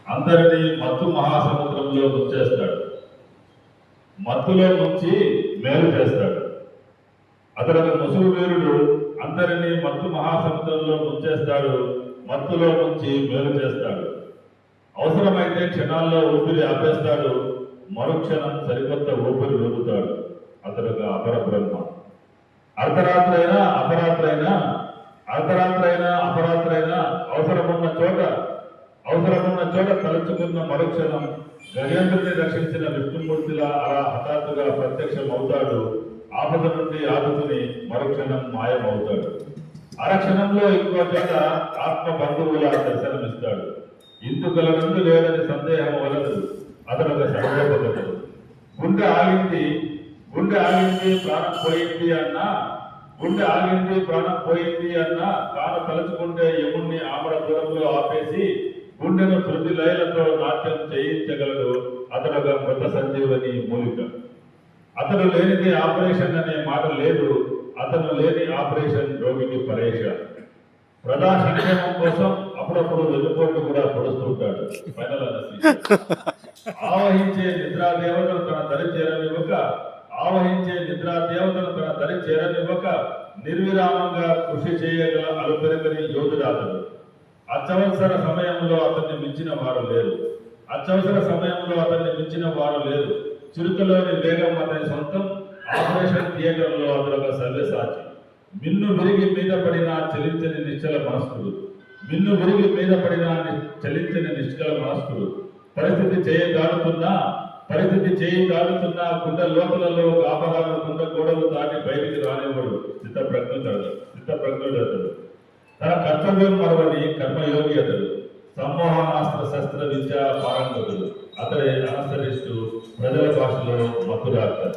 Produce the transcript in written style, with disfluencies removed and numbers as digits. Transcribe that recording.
అందరినీ మత్తు మహాసముద్రంలో ముంచేస్తాడు. మత్తులో నుంచి మేలు చేస్తాడు. అతడు ముసుగు వీరుడు అందరినీ మత్తు మహాసముద్రంలో ముంచేస్తాడు. మత్తులో నుంచి మేలు చేస్తాడు. అవసరమైతే క్షణాల్లో ఊపిరి ఆపేస్తాడు. మరుక్షణం సరికొత్త ఊపిరి ఊదుతాడు. అతడు అపరబ్రహ్మ. అర్ధరాత్రైనా అపరాత్రైనా అపరాత్రైనా అవసరమున్న చోట తలుచుకున్న మరుక్షణం గజేంద్రుని రక్షించిన విష్ణుమూర్తిలా అలా హఠాత్తుగా ప్రత్యక్షం అవుతాడు. ఆపద నుండి ఆదుకుని మరుక్షణం మాయమవుతాడు. అరక్షణంలో ఇంకో చోట ఆత్మ బంధువులా దర్శనమిస్తాడు. ఇందుకలనందు లేదని సందేహం వలదు. అతను ఒక సర్వోపగతుడు. గుండె ఆగింది ప్రాణం పోయింది అన్నా తాను తలుచుకుంటే యముణ్ణి ఆమడ దూరంలో ఆపేసి గుండెను శృతి లయలతో నాట్యం చేయించగలడు. అతడు ఒక మృత సంజీవని మూలిక. అతడు లేనిది ఆపరేషన్ అనే మాట లేదు. అతను లేని ఆపరేషన్ రోగికి పరేష. ప్రజా సంక్షేమం కోసం అప్పుడప్పుడు వెన్నుపోటు కూడా పొడుస్తుంటాడు. ఆవహించే నిద్రాదేవతలు తన దరి చేరనివ్వక నిర్విరామంగా కృషి చేయగల అలుపెరగని యోధుడాతడు. అత్యవసర సమయంలో అతన్ని మించిన వారు లేరు. చిరుకలోని వేగం అతని సొంతం. ఆపరేషన్ థియేటర్లో అతడొక సవ్యసాచి. మిన్ను విరిగి మీద పడిన చలించని నిశ్చల మనస్కుడు. పరిస్థితి చేయి దాడుతున్నా గుండె లోతులలో కాపరాలు గుండె గోడలు దాటి బయటికి రానివ్వడు. స్థితప్రజ్ఞుడు అతడు. తన కర్తవ్యం మరవని కర్మయోగి అతడు. సమ్మోహనాస్త్ర శస్త్ర విద్య పారంగతుడు. అతడే అనుసరిస్తూ ప్రజల భాషలో మధురార్థ.